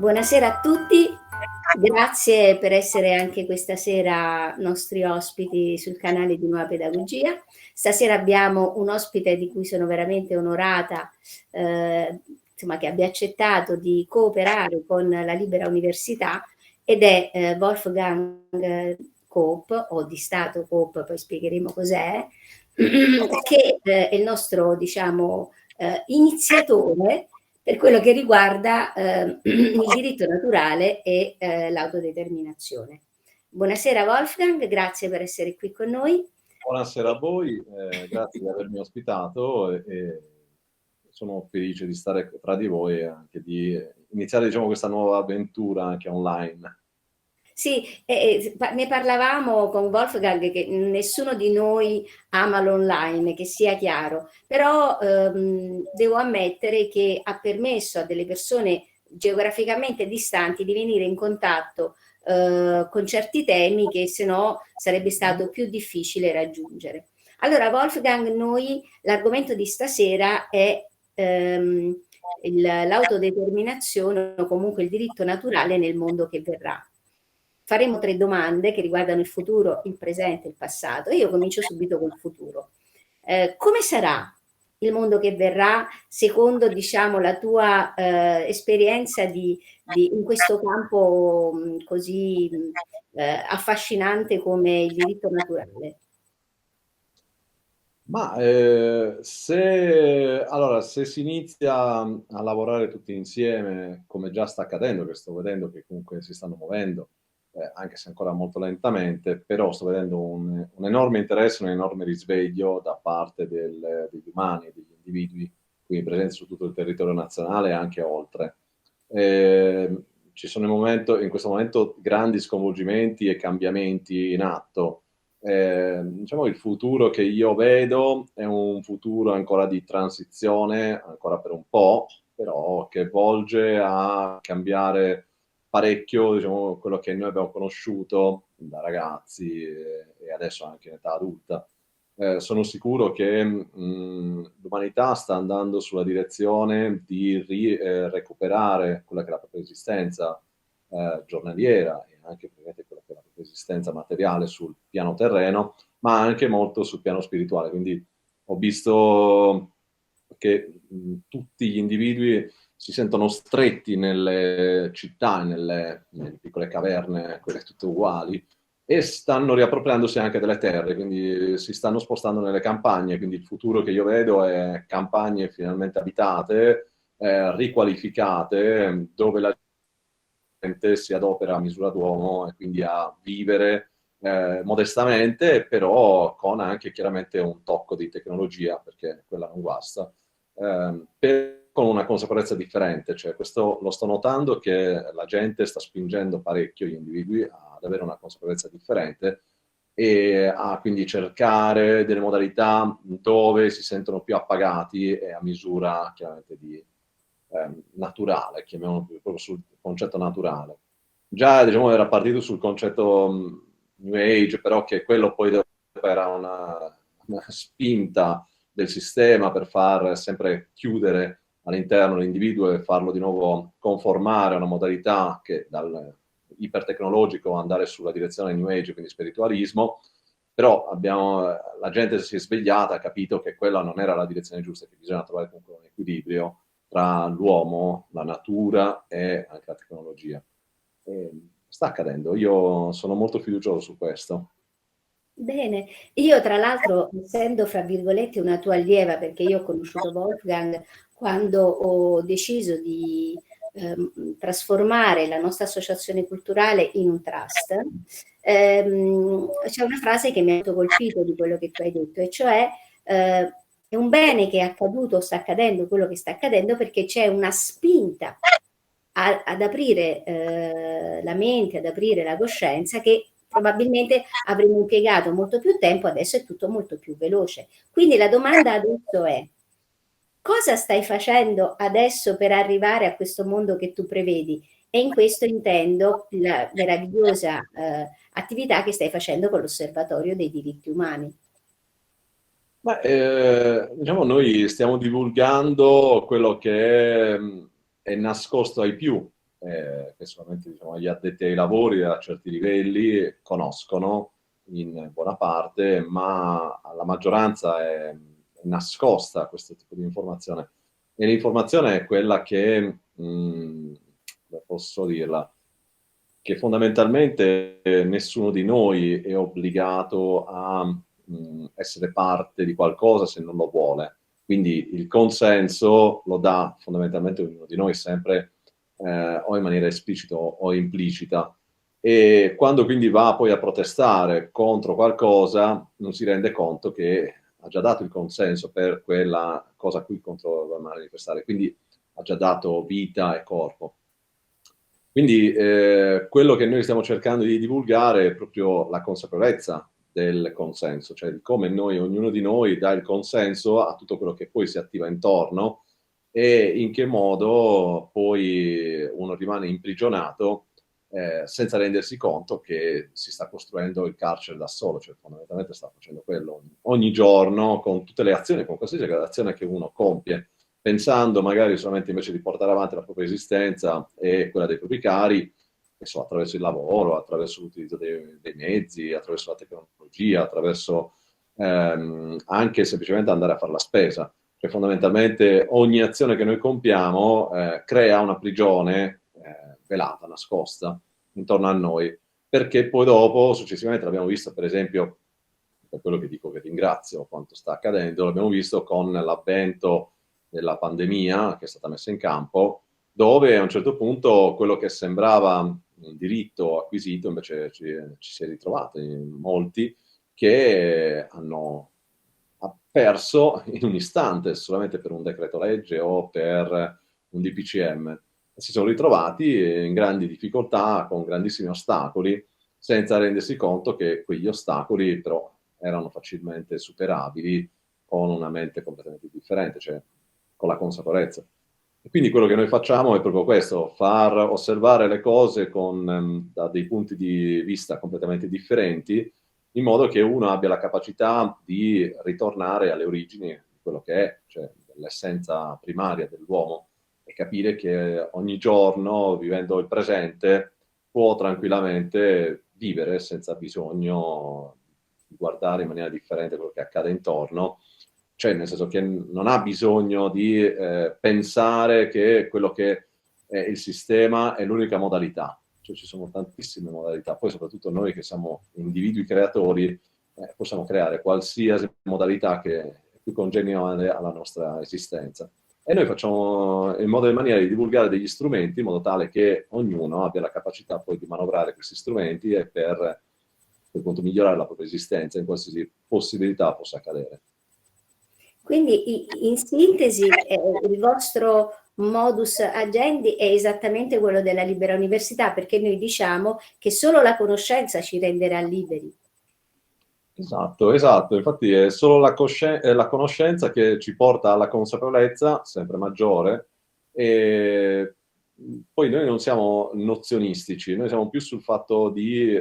Buonasera a tutti, grazie per essere anche questa sera nostri ospiti sul canale di Nuova Pedagogia. Stasera abbiamo un ospite di cui sono veramente onorata, insomma, che abbia accettato di cooperare con la Libera Università ed è Wolfgang Koop, o di Stato Koop, poi spiegheremo cos'è, che è il nostro, diciamo, iniziatore per quello che riguarda il diritto naturale e l'autodeterminazione. Buonasera Wolfgang, grazie per essere qui con noi. Buonasera a voi, grazie di avermi ospitato e sono felice di stare tra di voi e anche di iniziare, diciamo, questa nuova avventura anche online. Sì, ne parlavamo con Wolfgang che nessuno di noi ama l'online, che sia chiaro, però devo ammettere che ha permesso a delle persone geograficamente distanti di venire in contatto con certi temi che se no sarebbe stato più difficile raggiungere. Allora, Wolfgang, noi l'argomento di stasera è l'autodeterminazione o comunque il diritto naturale nel mondo che verrà. Faremo 3 domande che riguardano il futuro, il presente e il passato. Io comincio subito col futuro. Come sarà il mondo che verrà secondo, diciamo, la tua esperienza in questo campo così affascinante come il diritto naturale? Ma allora, se si inizia a lavorare tutti insieme, come già sta accadendo, che sto vedendo che comunque si stanno muovendo, anche se ancora molto lentamente, però sto vedendo un enorme interesse, un enorme risveglio da parte degli umani, degli individui, quindi presenti su tutto il territorio nazionale e anche oltre. Ci sono in questo momento grandi sconvolgimenti e cambiamenti in atto. Diciamo il futuro che io vedo è un futuro ancora di transizione, ancora per un po', però che volge a cambiare parecchio, diciamo, quello che noi abbiamo conosciuto da ragazzi e adesso anche in età adulta. Sono sicuro che l'umanità sta andando sulla direzione di recuperare quella che è la propria esistenza giornaliera e anche quella che è la propria esistenza materiale sul piano terreno, ma anche molto sul piano spirituale. Quindi ho visto che tutti gli individui si sentono stretti nelle città, nelle piccole caverne, quelle tutte uguali, e stanno riappropriandosi anche delle terre, quindi si stanno spostando nelle campagne, quindi il futuro che io vedo è campagne finalmente abitate, riqualificate, dove la gente si adopera a misura d'uomo e quindi a vivere modestamente, però con anche chiaramente un tocco di tecnologia, perché quella non guasta, con una consapevolezza differente. Cioè, questo lo sto notando che la gente sta spingendo parecchio gli individui ad avere una consapevolezza differente e a quindi cercare delle modalità dove si sentono più appagati e a misura chiaramente di naturale, chiamiamolo proprio sul concetto naturale. Già diciamo, era partito sul concetto New Age, però che quello poi era una spinta del sistema per far sempre chiudere all'interno l'individuo e farlo di nuovo conformare a una modalità che dal ipertecnologico andare sulla direzione New Age, quindi spiritualismo, però la gente si è svegliata, ha capito che quella non era la direzione giusta, che bisogna trovare comunque un equilibrio tra l'uomo, la natura e anche la tecnologia. E sta accadendo, io sono molto fiducioso su questo. Bene, io tra l'altro, essendo fra virgolette una tua allieva, perché io ho conosciuto Wolfgang quando ho deciso di trasformare la nostra associazione culturale in un trust, c'è una frase che mi ha molto colpito di quello che tu hai detto, e cioè è un bene che è accaduto, sta accadendo quello che sta accadendo perché c'è una spinta ad aprire la mente, ad aprire la coscienza che probabilmente avremmo impiegato molto più tempo, adesso è tutto molto più veloce. Quindi la domanda adesso è: cosa stai facendo adesso per arrivare a questo mondo che tu prevedi? E in questo intendo la meravigliosa attività che stai facendo con l'Osservatorio dei diritti umani. Diciamo, noi stiamo divulgando quello che è nascosto ai più, che solamente diciamo, gli addetti ai lavori a certi livelli conoscono in buona parte, ma la maggioranza è nascosta questo tipo di informazione. E l'informazione è quella che, come posso dirla, che fondamentalmente nessuno di noi è obbligato a essere parte di qualcosa se non lo vuole. Quindi il consenso lo dà fondamentalmente ognuno di noi sempre o in maniera esplicita o implicita. E quando quindi va poi a protestare contro qualcosa, non si rende conto che ha già dato il consenso per quella cosa a cui contro va a manifestare, quindi ha già dato vita e corpo. Quindi quello che noi stiamo cercando di divulgare è proprio la consapevolezza del consenso, cioè di come noi, ognuno di noi dà il consenso a tutto quello che poi si attiva intorno e in che modo poi uno rimane imprigionato senza rendersi conto che si sta costruendo il carcere da solo, cioè fondamentalmente sta facendo quello ogni giorno con tutte le azioni, con qualsiasi azione che uno compie, pensando magari solamente invece di portare avanti la propria esistenza e quella dei propri cari, che so, attraverso il lavoro, attraverso l'utilizzo dei mezzi, attraverso la tecnologia, attraverso anche semplicemente andare a fare la spesa. Cioè fondamentalmente ogni azione che noi compiamo crea una prigione velata, nascosta intorno a noi, perché poi dopo, successivamente l'abbiamo visto per esempio, per quello che dico che ringrazio quanto sta accadendo, l'abbiamo visto con l'avvento della pandemia che è stata messa in campo, dove a un certo punto quello che sembrava un diritto acquisito invece ci si è ritrovato in molti che hanno perso in un istante solamente per un decreto legge o per un DPCM. Si sono ritrovati in grandi difficoltà, con grandissimi ostacoli, senza rendersi conto che quegli ostacoli però erano facilmente superabili con una mente completamente differente, cioè con la consapevolezza. E quindi quello che noi facciamo è proprio questo, far osservare le cose da dei punti di vista completamente differenti, in modo che uno abbia la capacità di ritornare alle origini di quello che è, cioè l'essenza primaria dell'uomo, e capire che ogni giorno, vivendo il presente, può tranquillamente vivere senza bisogno di guardare in maniera differente quello che accade intorno, cioè nel senso che non ha bisogno di pensare che quello che è il sistema è l'unica modalità, cioè ci sono tantissime modalità, poi soprattutto noi che siamo individui creatori possiamo creare qualsiasi modalità che è più congeniale alla nostra esistenza. E noi facciamo in modo e maniera di divulgare degli strumenti in modo tale che ognuno abbia la capacità poi di manovrare questi strumenti e per appunto migliorare la propria esistenza in qualsiasi possibilità possa accadere. Quindi in sintesi il vostro modus agendi è esattamente quello della libera università, perché noi diciamo che solo la conoscenza ci renderà liberi. Esatto, esatto, infatti è solo la conoscenza che ci porta alla consapevolezza sempre maggiore e poi noi non siamo nozionistici, noi siamo più sul fatto di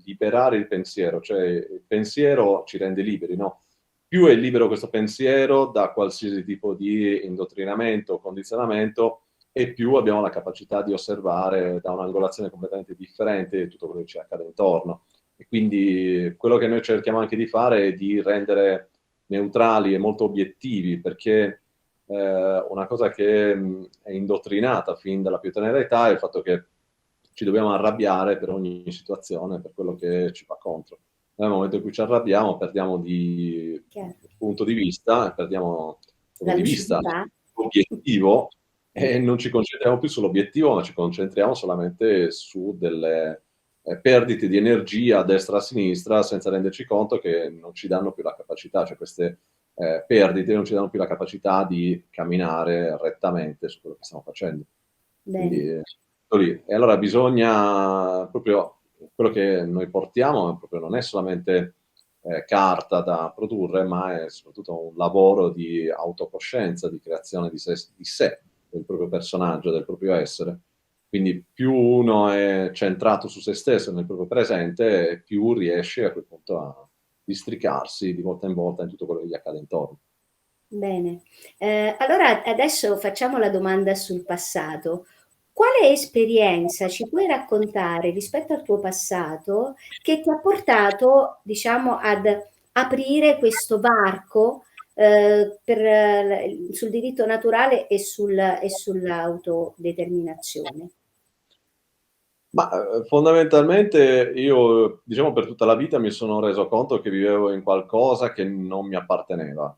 liberare il pensiero, cioè il pensiero ci rende liberi, no? Più è libero questo pensiero da qualsiasi tipo di indottrinamento o condizionamento e più abbiamo la capacità di osservare da un'angolazione completamente differente tutto quello che ci accade intorno. E quindi quello che noi cerchiamo anche di fare è di rendere neutrali e molto obiettivi, perché una cosa che è indottrinata fin dalla più tenera età è il fatto che ci dobbiamo arrabbiare per ogni situazione, per quello che ci va contro. Nel momento in cui ci arrabbiamo perdiamo di punto di vista, perdiamo La di vista lucidità. l'obiettivo e non ci concentriamo più sull'obiettivo, ma ci concentriamo solamente su delle perdite di energia a destra e a sinistra senza renderci conto che non ci danno più la capacità, cioè queste perdite non ci danno più la capacità di camminare rettamente su quello che stiamo facendo. Bene. Quindi, e allora bisogna proprio, quello che noi portiamo proprio non è solamente carta da produrre, ma è soprattutto un lavoro di autocoscienza, di creazione di sé, del proprio personaggio, del proprio essere. Quindi più uno è centrato su se stesso nel proprio presente, più riesce a quel punto a districarsi di volta in volta in tutto quello che gli accade intorno. Bene. Allora adesso facciamo la domanda sul passato. quale esperienza ci puoi raccontare rispetto al tuo passato che ti ha portato, diciamo, ad aprire questo varco sul diritto naturale e sull'autodeterminazione? Ma fondamentalmente io, diciamo, per tutta la vita mi sono reso conto che vivevo in qualcosa che non mi apparteneva.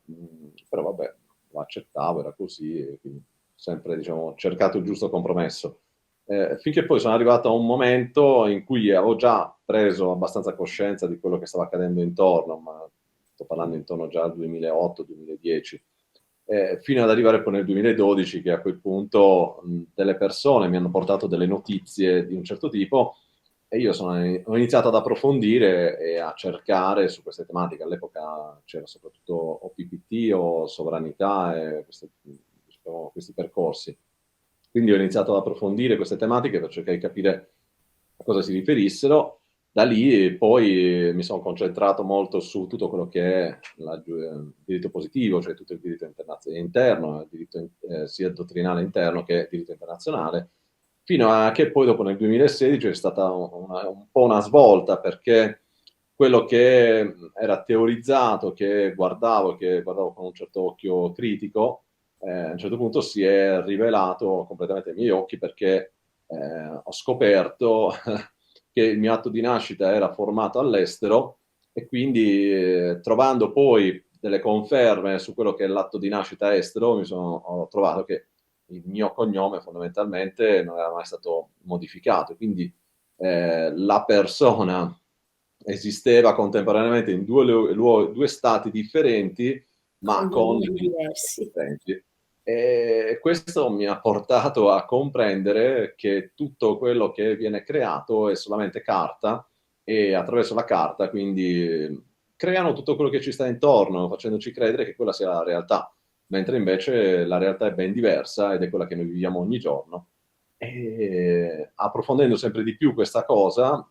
Però vabbè, lo accettavo, era così, e quindi sempre, diciamo, ho cercato il giusto compromesso. Finché poi sono arrivato a un momento in cui avevo già preso abbastanza coscienza di quello che stava accadendo intorno, ma sto parlando intorno già al 2008-2010, fino ad arrivare poi nel 2012, che a quel punto delle persone mi hanno portato delle notizie di un certo tipo e io ho iniziato ad approfondire e a cercare su queste tematiche. All'epoca c'era soprattutto OPPT o sovranità e diciamo, questi percorsi. Quindi ho iniziato ad approfondire queste tematiche per cercare di capire a cosa si riferissero. Da lì poi mi sono concentrato molto su tutto quello che è il diritto positivo, cioè tutto il diritto interno, il diritto sia dottrinale interno che diritto internazionale, fino a che poi dopo nel 2016 è stata un po' una svolta, perché quello che era teorizzato, che guardavo con un certo occhio critico, a un certo punto si è rivelato completamente ai miei occhi, perché ho scoperto che il mio atto di nascita era formato all'estero e quindi trovando poi delle conferme su quello che è l'atto di nascita estero, ho trovato che il mio cognome fondamentalmente non era mai stato modificato, quindi la persona esisteva contemporaneamente in due stati differenti, ma Con due con nomi identità diversi. differenti. E questo mi ha portato a comprendere che tutto quello che viene creato è solamente carta, e attraverso la carta quindi creano tutto quello che ci sta intorno, facendoci credere che quella sia la realtà, mentre invece la realtà è ben diversa ed è quella che noi viviamo ogni giorno. E approfondendo sempre di più questa cosa,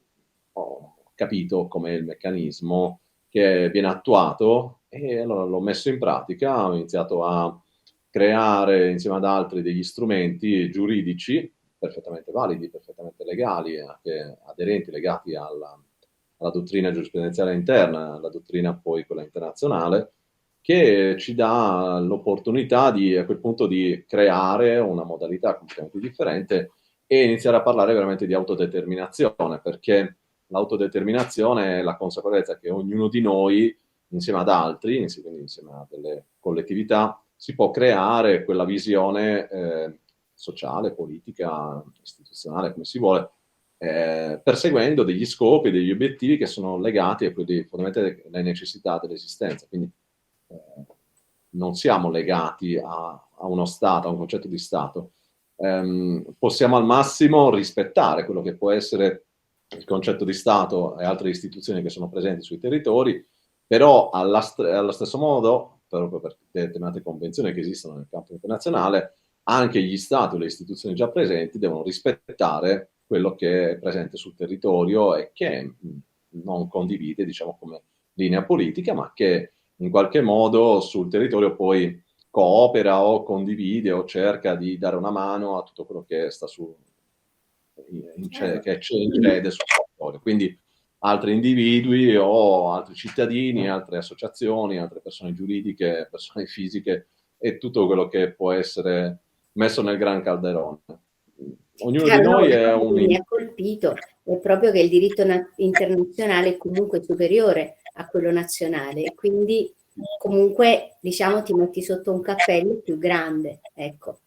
ho capito com'è il meccanismo che viene attuato e allora l'ho messo in pratica, ho iniziato a creare insieme ad altri degli strumenti giuridici perfettamente validi, perfettamente legali, anche aderenti, legati alla dottrina giurisprudenziale interna, alla dottrina poi quella internazionale, che ci dà l'opportunità a quel punto di creare una modalità completamente differente e iniziare a parlare veramente di autodeterminazione, perché l'autodeterminazione è la consapevolezza che ognuno di noi, insieme ad altri, quindi insieme a delle collettività, si può creare quella visione sociale, politica, istituzionale, come si vuole, perseguendo degli scopi, degli obiettivi che sono legati a quelli fondamentalmente alle necessità dell'esistenza. Quindi non siamo legati a uno Stato, a un concetto di Stato. Possiamo al massimo rispettare quello che può essere il concetto di Stato e altre istituzioni che sono presenti sui territori, però allo stesso modo, proprio per determinate convenzioni che esistono nel campo internazionale, anche gli Stati o le istituzioni già presenti devono rispettare quello che è presente sul territorio e che non condivide, diciamo, come linea politica, ma che in qualche modo sul territorio poi coopera o condivide o cerca di dare una mano a tutto quello che sta che incede sul territorio. Quindi altri individui o altri cittadini, altre associazioni, altre persone giuridiche, persone fisiche e tutto quello che può essere messo nel gran calderone. Ognuno di Chiaro, no, noi una è cosa che mi ha colpito è proprio che il diritto internazionale è comunque superiore a quello nazionale e quindi comunque, diciamo, ti metti sotto un cappello più grande, ecco.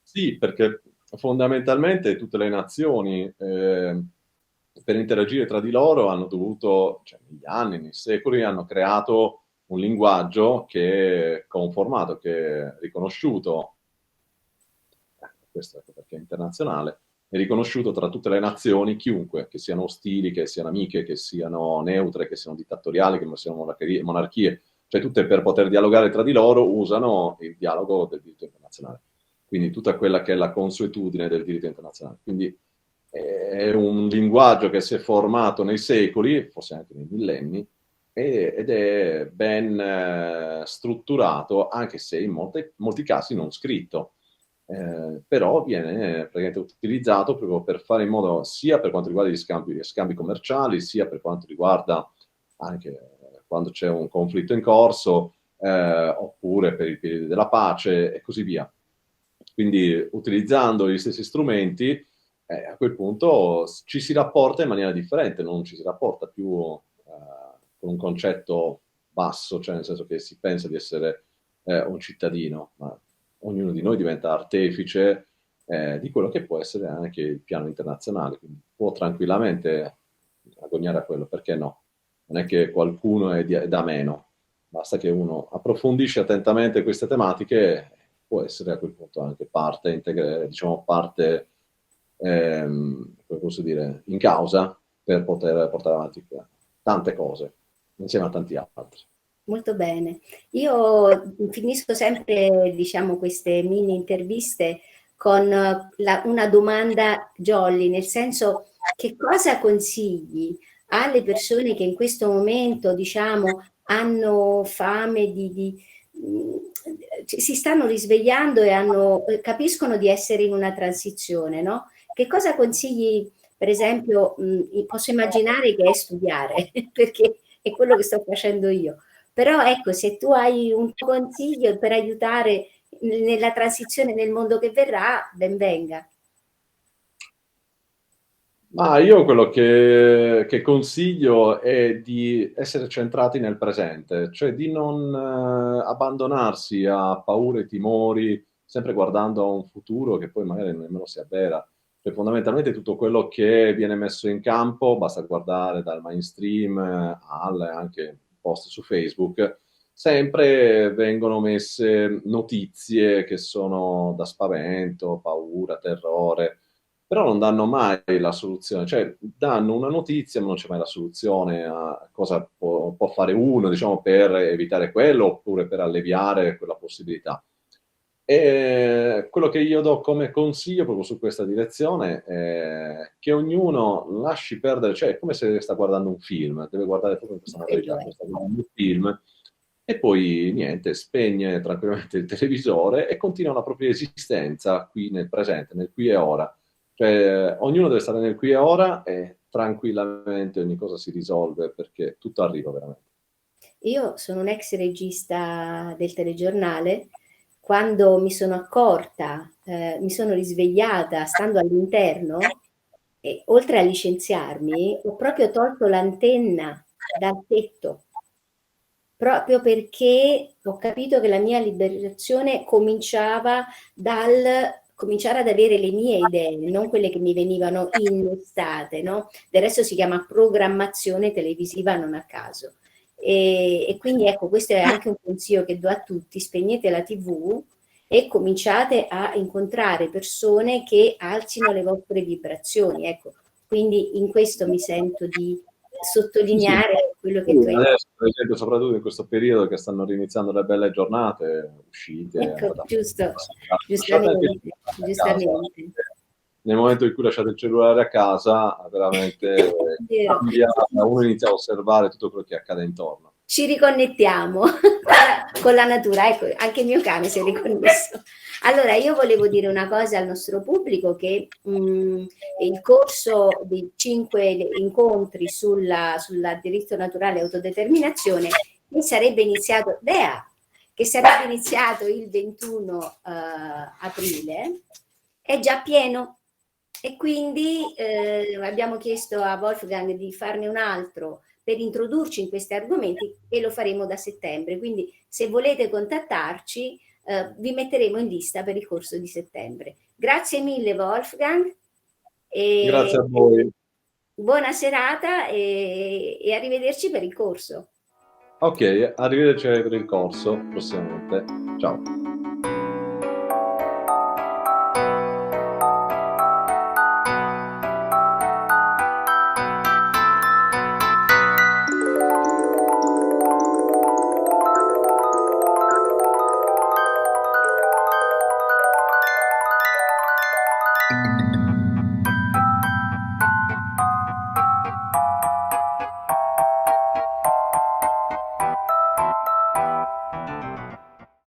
Sì, perché fondamentalmente tutte le nazioni per interagire tra di loro hanno dovuto, cioè negli anni, nei secoli, hanno creato un linguaggio che è conformato, che è riconosciuto, questo ecco perché è internazionale, è riconosciuto tra tutte le nazioni, chiunque, che siano ostili, che siano amiche, che siano neutre, che siano dittatoriali, che siano monarchie, cioè tutte per poter dialogare tra di loro usano il dialogo del diritto internazionale. Quindi tutta quella che è la consuetudine del diritto internazionale. Quindi è un linguaggio che si è formato nei secoli, forse anche nei millenni, ed è ben strutturato, anche se in molti casi non scritto. però viene praticamente utilizzato proprio per fare in modo, sia per quanto riguarda gli scambi commerciali, sia per quanto riguarda anche quando c'è un conflitto in corso, oppure per il periodo della pace e così via. Quindi utilizzando gli stessi strumenti, a quel punto ci si rapporta in maniera differente, non ci si rapporta più con un concetto basso, cioè nel senso che si pensa di essere un cittadino, ma ognuno di noi diventa artefice di quello che può essere anche il piano internazionale, quindi può tranquillamente agognare a quello, perché no? Non è che qualcuno è da meno, basta che uno approfondisce attentamente queste tematiche, può essere a quel punto anche parte, diciamo parte, come posso dire, in causa per poter portare avanti tante cose, insieme a tanti altri. Molto bene. Io finisco sempre, diciamo, queste mini interviste con una domanda jolly, nel senso, che cosa consigli alle persone che in questo momento, diciamo, hanno fame si stanno risvegliando e capiscono di essere in una transizione, no? Che cosa consigli, per esempio, posso immaginare che è studiare, perché è quello che sto facendo io. Però ecco, se tu hai un consiglio per aiutare nella transizione nel mondo che verrà, ben venga. Ma io quello che consiglio è di essere centrati nel presente, cioè di non abbandonarsi a paure e timori, sempre guardando a un futuro che poi magari nemmeno si avvera. Cioè, fondamentalmente tutto quello che viene messo in campo, basta guardare dal mainstream alle anche post su Facebook, sempre vengono messe notizie che sono da spavento, paura, terrore, però non danno mai la soluzione, cioè danno una notizia ma non c'è mai la soluzione a cosa può fare uno, diciamo, per evitare quello oppure per alleviare quella possibilità. E quello che io do come consiglio proprio su questa direzione è che ognuno lasci perdere, cioè è come se sta guardando un film, deve guardare proprio in questa modalità, Quello è. come sta guardando un film, e poi niente, spegne tranquillamente il televisore e continua la propria esistenza qui nel presente, nel qui e ora. Cioè, ognuno deve stare nel qui e ora e tranquillamente ogni cosa si risolve perché tutto arriva veramente. Io sono un ex regista del telegiornale. Quando mi sono accorta, mi sono risvegliata stando all'interno, e oltre a licenziarmi, ho proprio tolto l'antenna dal tetto, proprio perché ho capito che la mia liberazione cominciava dal cominciare ad avere le mie idee, non quelle che mi venivano innestate, no? Del resto si chiama programmazione televisiva non a caso. E quindi ecco, questo è anche un consiglio che do a tutti: spegnete la TV e cominciate a incontrare persone che alzino le vostre vibrazioni. Ecco, quindi in questo mi sento di Sì, sì. sottolineare quello che tu hai detto. Adesso, per esempio, soprattutto in questo periodo che stanno riniziando le belle giornate, uscite, Ecco, andate a giusto, lasciate anche il giustamente, cellulare a casa. giustamente. Nel momento in cui lasciate il cellulare a casa, veramente Vero. cambia, uno inizia a osservare tutto quello che accade intorno. Ci riconnettiamo con la natura, ecco, anche il mio cane si è riconnesso. Allora, io volevo dire una cosa al nostro pubblico, che il corso di 5 incontri sulla diritto naturale e autodeterminazione, che sarebbe iniziato, che sarebbe iniziato il 21 aprile, è già pieno. E quindi abbiamo chiesto a Wolfgang di farne un altro per introdurci in questi argomenti, e lo faremo da settembre. Quindi se volete contattarci, vi metteremo in lista per il corso di settembre. Grazie mille Wolfgang, Grazie e a voi. buona serata, e arrivederci per il corso. Ok, arrivederci per il corso prossimamente. Ciao.